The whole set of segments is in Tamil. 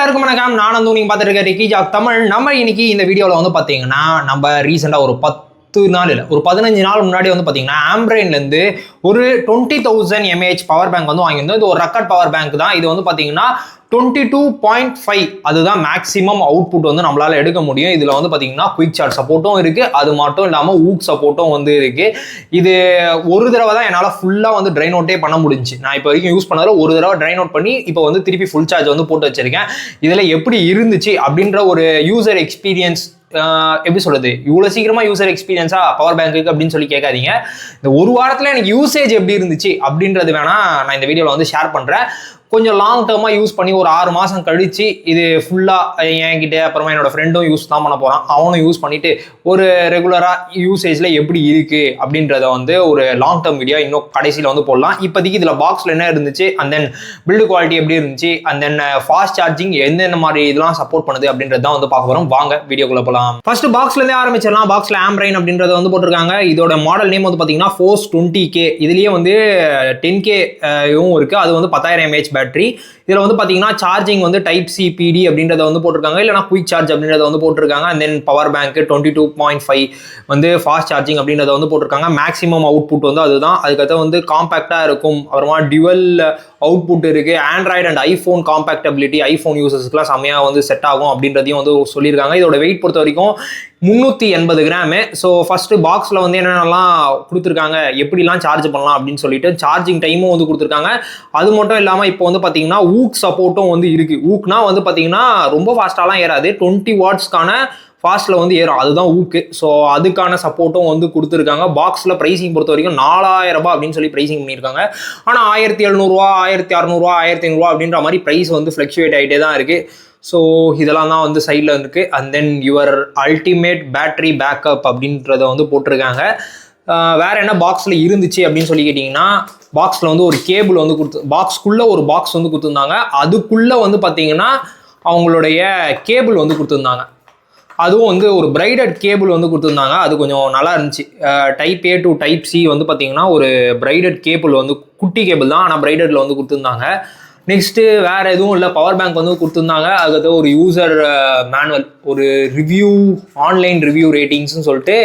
எல்லாருக்கும் வணக்கம். நான் வந்து நீங்க பார்த்துட்டு இருக்க ரிக்கி ஜாக் தமிழ். நம்ம இன்னைக்கு இந்த வீடியோவில் வந்து பார்த்தீங்கன்னா நம்ம ரீசெண்டாக ஒரு 10 நாள் இல்லை ஒரு 15 நாள் முன்னாடி வந்து பார்த்தீங்கன்னா ஆம்ப்ரைன்லேருந்து ஒரு 20,000 mAh பவர் பேங்க் வந்து வாங்கியிருந்தோம். இது ஒரு ரெக்கார்ட் பவர் பேங்க் தான். இது வந்து பார்த்தீங்கன்னா 22.5 அதுதான் மேக்ஸிமம் அவுட்புட் வந்து நம்மளால எடுக்க முடியும். இதில் வந்து பார்த்தீங்கன்னா குயிக் சார்ஜ் சப்போர்ட்டும் இருக்குது. அது மட்டும் இல்லாமல் ஊக் சப்போர்ட்டும் வந்து இருக்குது. இது ஒரு தடவை தான் என்னால் ஃபுல்லாக வந்து ட்ரைன் அவுட்டே பண்ண முடிஞ்சு. நான் இப்போ வரைக்கும் யூஸ் பண்ணதில் ஒரு தடவை ட்ரைன் அவுட் பண்ணி இப்போ வந்து திருப்பி ஃபுல் சார்ஜ் வந்து போட்டு வச்சிருக்கேன். இதில் எப்படி இருந்துச்சு அப்படின்ற ஒரு யூசர் எக்ஸ்பீரியன்ஸ் எப்படி சொல்றது, இவ்வளோ சீக்கிரமா யூசர் எக்ஸ்பீரியன்ஸா பவர் பேங்க்கு அப்படின்னு சொல்லி கேட்காதீங்க. இந்த ஒரு வாரத்தில் எனக்கு யூசேஜ் எப்படி இருந்துச்சு அப்படின்றது வேணா நான் இந்த வீடியோவில் வந்து ஷேர் பண்ணுறேன். கொஞ்சம் லாங் டேர்மாக யூஸ் பண்ணி ஒரு 6 மாதம் கழிச்சு இது ஃபுல்லாக என்கிட்ட அப்புறமா என்னோட ஃப்ரெண்டும் யூஸ் தான் பண்ண போகிறான். அவனும் யூஸ் பண்ணிட்டு ஒரு ரெகுலராக யூசேஜில் எப்படி இருக்குது அப்படின்றத வந்து ஒரு லாங் டேர்ம் வீடியோ இன்னும் கடைசியில் வந்து போடலாம். இப்போதைக்கு இதில் பாக்ஸில் என்ன இருந்துச்சு, அண்ட் தென் பில்டு குவாலிட்டி எப்படி இருந்துச்சு, அண்ட் தென் ஃபாஸ்ட் சார்ஜிங் எந்தெந்த மாதிரி இதெல்லாம் சப்போர்ட் பண்ணுது அப்படின்றது தான் வந்து பார்க்க போகிறோம். வாங்க வீடியோக்குள்ளே போகலாம். ஃபர்ஸ்ட் பாக்ஸ்லேருந்தே ஆரம்பிச்சிடலாம். பாக்ஸில் ஆம்ப்ரைன் அப்படின்றத வந்து போட்டிருக்காங்க. இதோட மாடல் நேம் வந்து பார்த்தீங்கன்னா ஃபோர்ஸ் 20K. இதுலேயே வந்து 10K இருக்குது. அது வந்து 10,000 mAh பேட்டரி. இதில் வந்து பார்த்தீங்கன்னா சார்ஜிங் வந்து டைப் சி பிடி அப்படின்றத வந்து போட்டிருக்காங்க, இல்லைனா குயிக் சார்ஜ் அப்படின்றத வந்து போட்டிருக்காங்க. அண்ட் தென் பவர் பேங்க் 22.5 வந்து ஃபாஸ்ட் சார்ஜிங் அப்படின்றத வந்து போட்டிருக்காங்க. மேக்ஸிமம் அவுட்புட் வந்து அதுதான். அதுக்கடுத்து வந்து காம்பேக்டாக இருக்கும். அப்புறமா டியூவல் அவுட்புட் இருக்குது. Android and iPhone compatibility iPhone யூசர்ஸ்க்குலாம் செம்மையாக வந்து செட் ஆகும் அப்படின்றதையும் வந்து சொல்லியிருக்காங்க. இதோட வெயிட் பொறுத்த வரைக்கும் 380 கிராமு. ஸோ ஃபர்ஸ்ட் பாக்ஸில் வந்து என்னென்னலாம் கொடுத்துருக்காங்க, எப்படிலாம் சார்ஜ் பண்ணலாம் அப்படின்னு சொல்லிட்டு சார்ஜிங் டைமும் வந்து கொடுத்துருக்காங்க. அது மட்டும் இல்லாமல் இப்போ வந்து பார்த்தீங்கன்னா ஊக் சப்போர்ட்டும் வந்து இருக்குது. ஊக்னா வந்து பார்த்தீங்கன்னா ரொம்ப ஃபாஸ்ட்டாலாம் ஏறாது, 20 வாட்ஸ்க்கான ஃபாஸ்ட்டில் வந்து ஏறும், அதுதான் ஊக்கு. ஸோ அதுக்கான சப்போர்ட்டும் வந்து கொடுத்துருக்காங்க. பாக்ஸில் ப்ரைஸிங் பொறுத்த வரைக்கும் 4,000 ரூபாய் அப்படின்னு சொல்லி ப்ரைஸிங் பண்ணியிருக்காங்க. ஆனால் 1,700, 1,600, 1,500 அப்படின்ற மாதிரி ப்ரைஸ் வந்து ஃப்ளக்சுவேட் ஆகிட்டே தான் இருக்குது. ஸோ இதெல்லாம் தான் வந்து சைடில் இருக்குது. And then your ultimate battery backup அப்படின்றத வந்து போட்டிருக்காங்க. வேறு என்ன பாக்ஸில் இருந்துச்சு அப்படின்னு சொல்லி கேட்டிங்கன்னா, பாக்ஸில் வந்து ஒரு கேபிள் வந்து பாக்ஸ்க்குள்ளே ஒரு பாக்ஸ் வந்து கொடுத்துருந்தாங்க. அதுக்குள்ளே வந்து பார்த்தீங்கன்னா அவங்களுடைய கேபிள் வந்து கொடுத்துருந்தாங்க. அதுவும் வந்து ஒரு பிரைடட் கேபிள் வந்து கொடுத்துருந்தாங்க. அது கொஞ்சம் நல்லா இருந்துச்சு. Type A to type C வந்து பார்த்தீங்கன்னா ஒரு பிரைடட் கேபிள் வந்து குட்டி கேபிள் தான், ஆனால் பிரைடடில் வந்து கொடுத்துருந்தாங்க. நெக்ஸ்ட்டு வேறு எதுவும் இல்லை, பவர் பேங்க் வந்து கொடுத்துருந்தாங்க. அதுக்கு ஒரு யூசர் மேனுவல், ஒரு ரிவ்யூ, ஆன்லைன் ரிவ்யூ ரேட்டிங்ஸ்னு சொல்லிட்டு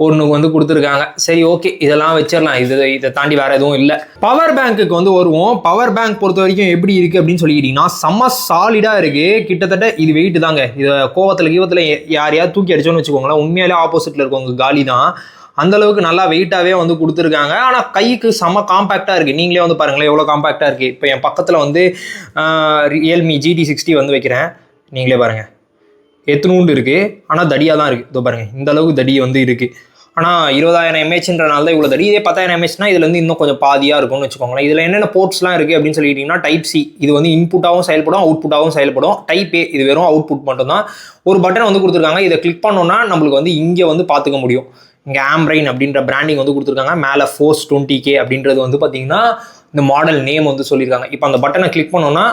ஒன்று வந்து கொடுத்துருக்காங்க. சரி, ஓகே, இதெல்லாம் வச்சிடலாம். இதை தாண்டி வேறு எதுவும் இல்லை. பவர் பேங்க்குக்கு வந்து வருவோம். பவர் பேங்க் பொறுத்த வரைக்கும் எப்படி இருக்குது அப்படின்னு சொல்லிக்கிட்டிங்கன்னா செம்ம சாலிடாக இருக்குது. கிட்டத்தட்ட இது வெயிட் தாங்க. இதை கீவத்தில் யாரையாவது தூக்கி அடிச்சோன்னு வச்சுக்கோங்களேன், உண்மையாலே ஆப்போசிட்டில் இருக்கவங்க காலி தான். அந்தளவுக்கு நல்லா வெயிட்டாகவே வந்து கொடுத்துருக்காங்க. ஆனால் கைக்கு செம்ம காம்பேக்டாக இருக்குது. நீங்களே வந்து பாருங்களேன் எவ்வளோ காம்பேக்டாக இருக்குது. இப்போ என் பக்கத்தில் வந்து ரியல்மி GT60 வந்து வைக்கிறேன். நீங்களே பாருங்கள் எத்தனூண்டு இருக்குது, ஆனால் தடியாக தான் இருக்குது. இதோ பாருங்கள், இந்த அளவுக்கு தடி வந்து இருக்குது. ஆனால் 20,000 mAhன்றனால தான் இவ்வளோ தடி. இதே 10,000 mAhனா இதுல இருந்து இன்னும் கொஞ்சம் பாதியாக இருக்கும்னு வச்சுக்கோங்களேன். இதில் என்னென்ன போர்ட்ஸ்லாம் இருக்குது அப்படின்னு சொல்லிக்கிட்டிங்கன்னா, டைப் சி இது வந்து இன்புட்டாகவும் செயல்படும், அவுட்புட்டாகவும் செயல்படும். டைப் ஏ இது வெறும் அவுட்புட் மட்டும்தான். ஒரு பட்டன் வந்து கொடுத்துருக்காங்க. இதை கிளிக் பண்ணோன்னா நம்மளுக்கு வந்து இங்கே வந்து பார்த்துக்க முடியும். இங்கே ஆம்ப்ரைன் அப்படின்ற பிராண்டிங் வந்து கொடுத்துருக்காங்க. மேலே ஃபோர்ஸ் 20K அப்படின்றது வந்து பார்த்தீங்கன்னா இந்த மாடல் நேம் வந்து சொல்லியிருக்காங்க. இப்போ அந்த பட்டனை கிளிக் பண்ணோன்னா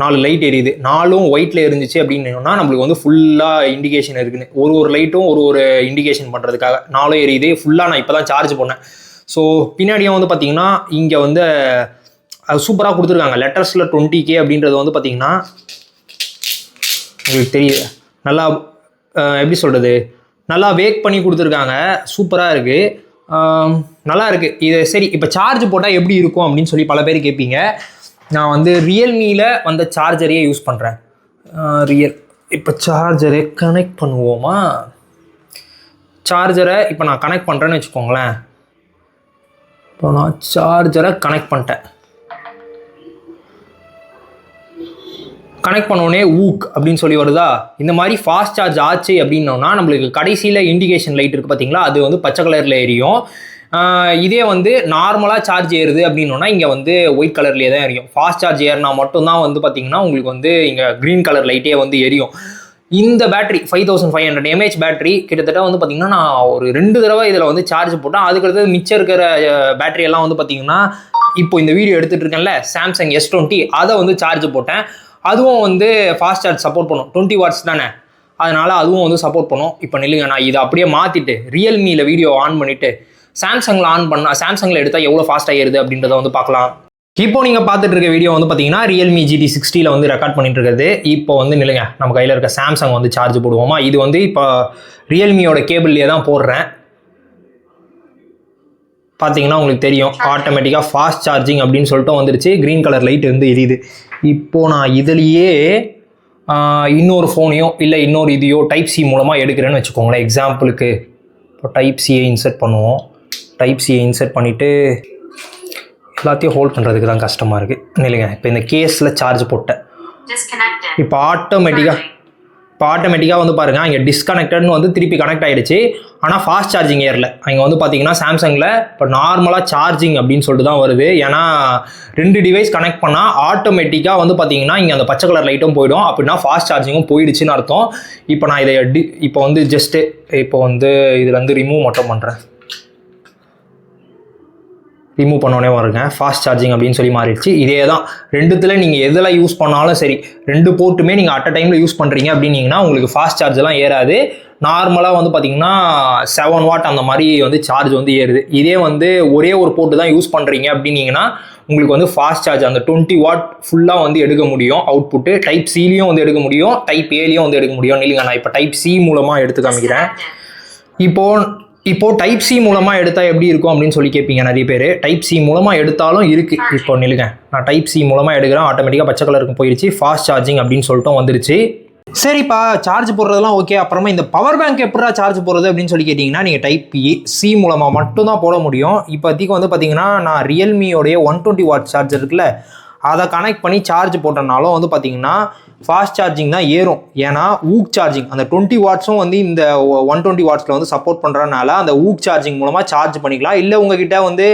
4 லைட் எரியுது. 4ம் ஒயிட்டில் இருந்துச்சு அப்படின்னா நம்மளுக்கு வந்து ஃபுல்லாக இண்டிகேஷன் இருக்குன்னு. ஒரு லைட்டும் ஒரு இண்டிகேஷன் பண்ணுறதுக்காக 4 எரியுது. ஃபுல்லாக நான் இப்போ தான் சார்ஜ் பண்ணேன். ஸோ பின்னாடியும் வந்து பார்த்தீங்கன்னா இங்கே வந்து சூப்பராக கொடுத்துருக்காங்க. லெட்டர்ஸில் 20K அப்படின்றது வந்து பார்த்தீங்கன்னா உங்களுக்கு தெரியுது, நல்லா எப்படி சொல்கிறது, நல்லா வேக் பண்ணி கொடுத்துருக்காங்க. சூப்பராக இருக்குது, நல்லா இருக்குது இது. சரி, இப்போ சார்ஜ் போட்டால் எப்படி இருக்கும் அப்படின்னு சொல்லி பல பேர் கேட்பீங்க. நான் வந்து ரியல்மியில் வந்த சார்ஜரையே யூஸ் பண்ணுறேன். இப்போ சார்ஜரை கனெக்ட் பண்ணுவோமா? சார்ஜரை இப்போ நான் கனெக்ட் பண்ணுறேன்னு வச்சுக்கோங்களேன். இப்போ நான் சார்ஜரை கனெக்ட் பண்ணிட்டேன். கனெக்ட் பண்ணோடனே ஊக் அப்படின்னு சொல்லி வருதா. இந்த மாதிரி ஃபாஸ்ட் சார்ஜ் ஆச்சு அப்படின்னோன்னா நம்மளுக்கு கடைசியில் இண்டிகேஷன் லைட் இருக்குது பார்த்தீங்களா, அது வந்து பச்சை கலரில் எரியும். இதே வந்து நார்மலாக சார்ஜ் ஏறுது அப்படின்னோன்னா இங்கே வந்து ஒயிட் கலர்லேயே தான் எரியும். ஃபாஸ்ட் சார்ஜ் ஏறினா மட்டும்தான் வந்து பார்த்தீங்கன்னா உங்களுக்கு வந்து இங்கே க்ரீன் கலர் லைட்டே வந்து எரியும். இந்த பேட்டரி 5500 mAh பேட்டரி கிட்டத்தட்ட வந்து பார்த்தீங்கன்னா நான் ஒரு 2 தடவை இதில் வந்து சார்ஜ் போட்டேன். அதுக்கடுத்து மிச்சம் இருக்கிற பேட்டரி எல்லாம் வந்து பார்த்தீங்கன்னா இப்போ இந்த வீடியோ எடுத்துகிட்டு இருக்கேன்ல சாம்சங் S20 அதை வந்து சார்ஜ் போட்டேன். அதுவும் வந்து ஃபாஸ்ட் சார்ஜ் சப்போர்ட் பண்ணும். 20 வாட்ஸ் தானே, அதனால் அதுவும் வந்து சப்போர்ட் பண்ணும். இப்போ நில்லுங்க, நான் இதை அப்படியே மாற்றிட்டு ரியல்மியில் வீடியோ ஆன் பண்ணிவிட்டு சாம்சங்கில் ஆன் பண்ணால், சாம்சங்கில் எடுத்தால் எவ்வளோ ஃபாஸ்ட்டாக ஏறுது அப்படின்றத வந்து பார்க்கலாம். இப்போ நீங்கள் பார்த்துட்டு இருக்க வீடியோ வந்து பார்த்தீங்கன்னா ரியல்மி GT60 வந்து ரெக்கார்ட் பண்ணிட்டு இருக்கிறது. இப்போ வந்து நில்லுங்க, நம்ம கையில் இருக்க சாம்சங் வந்து சார்ஜ் போடுவோமா. இது வந்து இப்போ ரியல்மியோட கேபிள்லேயே தான் போடுறேன். பார்த்தீங்கன்னா உங்களுக்கு தெரியும் ஆட்டோமேட்டிக்காக ஃபாஸ்ட் சார்ஜிங் அப்படின்னு சொல்லிட்டு வந்துருச்சு. க்ரீன் கலர் லைட் வந்து எரியுது. இப்போது நான் இதுலேயே இன்னொரு ஃபோனையோ இல்லை இன்னொரு இதையோ டைப் சி மூலமாக எடுக்கிறேன்னு வச்சுக்கோங்களேன். எக்ஸாம்பிளுக்கு இப்போ டைப் சியை இன்சர்ட் பண்ணுவோம். டைப் சியை இன்சர்ட் பண்ணிவிட்டு எல்லாத்தையும் ஹோல்ட் பண்ணுறதுக்கு தான் கஷ்டமாக இருக்குது. இல்லைங்க, இப்போ இந்த கேஸில் சார்ஜ் போட்டேன். இப்போ ஆட்டோமேட்டிக்காக வந்து பாருங்கள், அங்கே டிஸ்கனெக்டட்னு வந்து திருப்பி கனெக்ட் ஆகிடுச்சு. ஆனால் ஃபாஸ்ட் சார்ஜிங் ஏறல. அங்கே வந்து பார்த்தீங்கன்னா சாம்சங்கில் இப்போ நார்மலாக சார்ஜிங் அப்படின்னு சொல்லிட்டு தான் வருது. ஏன்னா 2 டிவைஸ் கனெக்ட் பண்ணால் ஆட்டோமேட்டிக்காக வந்து பார்த்தீங்கன்னா இங்கே அந்த பச்சை கலர் லைட்டும் போயிடும். அப்படின்னா ஃபாஸ்ட் சார்ஜிங்கும் போயிடுச்சுன்னு அர்த்தம். இப்போ நான் இதை இப்போ வந்து ஜஸ்ட்டு இப்போ வந்து இதில் வந்து ரிமூவ் மட்டும் பண்ணுறேன். ரிமூவ் பண்ணோடனே வருங்க, ஃபாஸ்ட் சார்ஜிங் அப்படின்னு சொல்லி மாறிடுச்சு. இதே தான் ரெண்டுத்தில் நீங்கள் எதில் யூஸ் பண்ணாலும் சரி, 2 போர்ட்டுமே நீங்கள் அட் அ டைமில் யூஸ் பண்ணுறீங்க அப்படின்னீங்கன்னா உங்களுக்கு ஃபாஸ்ட் சார்ஜெலாம் ஏறாது. நார்மலாக வந்து பார்த்தீங்கன்னா 7 வாட் அந்த மாதிரி வந்து சார்ஜ் வந்து ஏறுது. இதே வந்து ஒரே ஒரு போர்ட்டு தான் யூஸ் பண்ணுறீங்க அப்படின்னீங்கன்னா உங்களுக்கு வந்து ஃபாஸ்ட் சார்ஜ் அந்த 20 வாட் ஃபுல்லாக வந்து எடுக்க முடியும். அவுட்புட்டு டைப் சிலையும் வந்து எடுக்க முடியும், டைப் ஏலையும் வந்து எடுக்க முடியும். இல்லைங்க, நான் இப்போ டைப் சி மூலமாக எடுத்து காமிக்கிறேன். இப்போ டைப் சி மூலமாக எடுத்தால் எப்படி இருக்கும் அப்படின்னு சொல்லி கேட்பீங்க நிறைய பேர். டைப் சி மூலமாக எடுத்தாலும் இருக்குது. இப்போ நில்லுங்க, நான் டைப் சி மூலமாக எடுக்கிறேன். ஆட்டோமேட்டிக்காக பச்சை கலருக்கு போயிடுச்சு. ஃபாஸ்ட் சார்ஜிங் அப்படின்னு சொல்லிட்டு வந்துருச்சு. சரிப்பா, சார்ஜ் போடுறதுலாம் ஓகே. அப்புறமா இந்த பவர் பேங்க் எப்படா சார்ஜ் போடுறது அப்படின்னு சொல்லி கேட்டிங்கன்னா நீங்கள் டைப் சி மூலமாக மட்டும்தான் போட முடியும். இப்போதைக்கு வந்து பார்த்தீங்கன்னா நான் ரியல்மியோடைய 120 வாட் சார்ஜர் இருக்குல்ல, அதை கனெக்ட் பண்ணி சார்ஜ் போட்டனாலும் வந்து பார்த்தீங்கன்னா ஃபாஸ்ட் சார்ஜிங் தான் ஏறும். ஏன்னா ஊக் சார்ஜிங் அந்த 20 வாட்ஸும் வந்து இந்த 120 வாட்ஸில் வந்து சப்போர்ட் பண்ணுறதுனால அந்த ஊக் சார்ஜிங் மூலமாக சார்ஜ் பண்ணிக்கலாம். இல்லை உங்ககிட்ட வந்து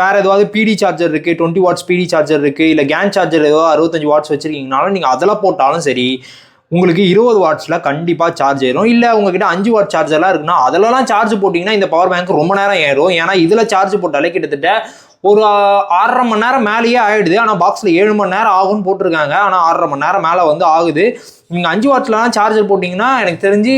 வேறு ஏதாவது பிடி சார்ஜர் இருக்குது, 20 வாட்ஸ் பிடி சார்ஜர் இருக்குது, இல்லை கேன் சார்ஜர் ஏதோ 65 வாட்ஸ் வச்சுருக்கீங்கனாலும் நீங்கள் அதெல்லாம் போட்டாலும் சரி உங்களுக்கு 20 வாட்ஸில் கண்டிப்பாக சார்ஜ் ஏறும். இல்லை உங்ககிட்ட 5 வாட் சார்ஜர்லாம் இருக்குன்னா அதிலலாம் சார்ஜ் போட்டிங்கன்னா இந்த பவர் பேங்க் ரொம்ப நேரம் ஏறும். ஏன்னா இதில் சார்ஜ் போட்டாலே கிட்டத்தட்ட ஒரு 6.5 மணி நேரம் மேலேயே ஆகிடுது. ஆனால் பாக்ஸில் 7 மணி நேரம் ஆகும்னு போட்டிருக்காங்க. ஆனால் 6.5 மணி நேரம் மேலே வந்து ஆகுது. நீங்கள் 5 வாட்ஸ்லாம் சார்ஜர் போட்டிங்கன்னா எனக்கு தெரிஞ்சு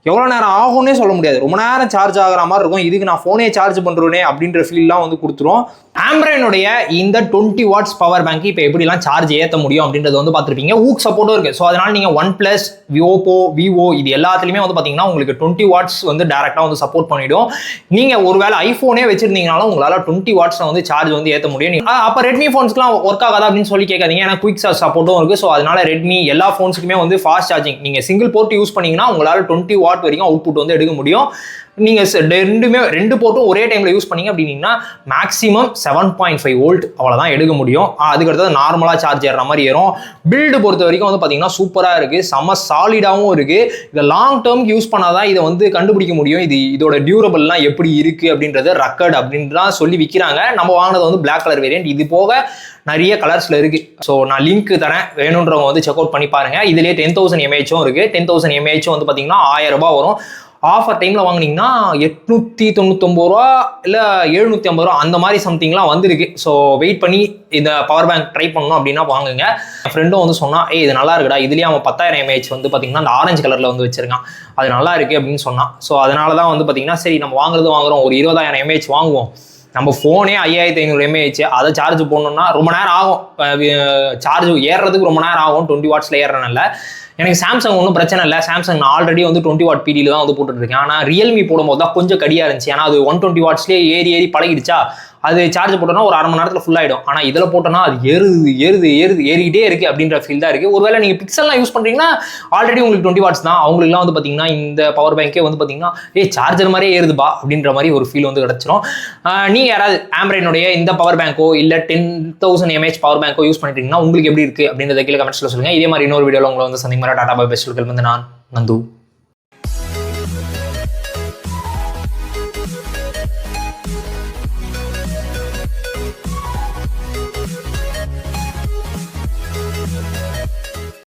எவ்வளோ நேரம் ஆகும்னே சொல்ல முடியாது. ரொம்ப நேரம் சார்ஜ் ஆகிற மாதிரி இருக்கும். இதுக்கு நான் ஃபோனே சார்ஜ் பண்ணுறேனே அப்படின்ற ஃபீல்லாம் வந்து கொடுத்துரும். ஆம்ப்ரைனுடைய இந்த 20 வாட்ஸ் பவர் பேங்க் இப்போ எப்படிலாம் சார்ஜ் ஏற்ற முடியும் அப்படின்றது வந்து பார்த்துருப்பீங்க. ஊக் சப்போர்ட்டும் இருக்குது. ஸோ அதனால் நீங்கள் OnePlus, விவோ இது எல்லாத்துலேயுமே வந்து பார்த்தீங்கன்னா உங்களுக்கு 20 வாட்ஸ் வந்து டேரெக்டாக வந்து சப்போர்ட் பண்ணிவிடும். நீங்கள் ஒருவேளை ஐஃபோனே வச்சிருந்தீங்கனாலும் உங்களால் 20 வாட்ஸில் வந்து சார்ஜ் வந்து ஏற்ற முடியும். அப்போ ரெட்மி ஃபோன்ஸ்க்குலாம் ஒர்க் ஆகாதா அப்படின்னு சொல்லி கேட்காதீங்க. ஏன்னா குயிக் சார்ஜ் சப்போர்ட்டும் இருக்குது. ஸோ அதனால் ரெட்மி எல்லா ஃபோன்ஸுக்குமே வந்து ஃபாஸ்ட் சார்ஜிங் நீங்கள் சிங்கிள் போர்ட் யூஸ் பண்ணிங்கன்னா உங்களால் 20 வாட் வரைக்கும் அவுட்புட் வந்து எடுக்க முடியும். நீங்கள் 2 போர்ட்டும் ஒரே டைமில் யூஸ் பண்ணீங்க அப்படின்னா மேக்ஸிமம் 7.5 வோல்ட் அவ்வளோதான் எடுக்க முடியும். அதுக்கடுத்தது நார்மலாக சார்ஜ் ஏறுற மாதிரி ஏறும். பில்டு பொறுத்த வரைக்கும் வந்து பார்த்தீங்கன்னா சூப்பராக இருக்குது, செம்ம சாலிடாகவும் இருக்குது. இதை லாங் டேர்ம்க்கு யூஸ் பண்ணாதான் இதை வந்து கண்டுபிடிக்க முடியும். இதோட டியூரபிள்லாம் எப்படி இருக்குது அப்படின்றது ரெக்கார்ட் அப்படின்லாம் சொல்லி விற்கிறாங்க. நம்ம வாங்கினது வந்து பிளாக் கலர் வேரியன்ட். இது போக நிறைய கலர்ஸில் இருக்குது. ஸோ நான் லிங்க் தரேன், வேணுன்றவங்க வந்து செக் அவுட் பண்ணி பாருங்கள். இதுலேயே 10,000 mAh இருக்குது. 10,000 mAh வந்து பார்த்தீங்கன்னா 1000 ரூபாய் வரும். ஆஃபர் டைமில் வாங்கினீங்கன்னா 899 ரூபா இல்லை 750 ரூபா அந்த மாதிரி சம்திங்லாம் வந்துருக்கு. ஸோ வெயிட் பண்ணி இந்த பவர் பேங்க் ட்ரை பண்ணணும் அப்படின்னா வாங்குங்க. என் ஃப்ரெண்டும் வந்து சொன்னான், இது நல்லா இருக்குடா, இதுலேயே அவன் 10,000 mAh வந்து பார்த்தீங்கன்னா அந்த ஆரஞ்சு கலரில் வந்து வச்சிருக்கான், அது நல்லா இருக்குது அப்படின்னு சொன்னான். ஸோ அதனால தான் வந்து பார்த்தீங்கன்னா சரி நம்ம வாங்குறோம், ஒரு 20,000 mAh வாங்குவோம். நம்ம ஃபோனே 5500 mAh, அதை சார்ஜ் போடணுன்னா ரொம்ப நேரம் ஆகும். சார்ஜ் ஏறுறதுக்கு ரொம்ப நேரம் ஆகும் 20 வாட்ஸில் ஏறுறனால. எனக்கு சாம்சங் ஒன்றும் பிரச்சனை இல்லை. சாம்சங் நான் ஆல்ரெடி வந்து 20 வாட் பிடியில் தான் வந்து போட்டுருக்கேன். ஆனால் ரியல்மி போடும்போது தான் கொஞ்சம் கடியாக இருந்துச்சு. ஏன்னா அது 120 வாட்ஸ்லேயே ஏறி பழகிடுச்சா, அது சார்ஜ் போட்டோன்னா ஒரு 1/2 மணி நேரத்தில் ஃபுல் ஆகிடும். ஆனால் இதில் போட்டோன்னா அது ஏறிக்கிட்டே இருக்குது அப்படின்ற ஃபீல் தான் இருக்குது. ஒருவேளை நீங்கள் பிக்சல்லாம் யூஸ் பண்ணுறீங்கன்னா ஆல்ரெடி உங்களுக்கு 20 வாட்ஸ் தான், அவங்களுக்குலாம் வந்து பார்த்தீங்கன்னா இந்த பவர் பேங்கே வந்து பார்த்தீங்கன்னா சார்ஜர் மாதிரியே ஏறுதுபா அப்படின்ற மாதிரி ஒரு ஃபீல் வந்து கிடச்சிரும். நீங்கள் யாராவது ஆம்ப்ரைனுடைய இந்த பவர் பேங்கோ இல்லை 10,000 mAh பவர் பேங்கோ யூஸ் பண்ணிட்டீங்கன்னா உங்களுக்கு எப்படி இருக்குது அப்படின்றத கீழே கமெண்ட்ஸில் சொல்லுங்கள். இதே மாதிரி இன்னொரு வீடியோவில் உங்களை வந்து சந்திக்கும். Tata bye bye. சொல்லுங்கள் வந்து நான் நந்து.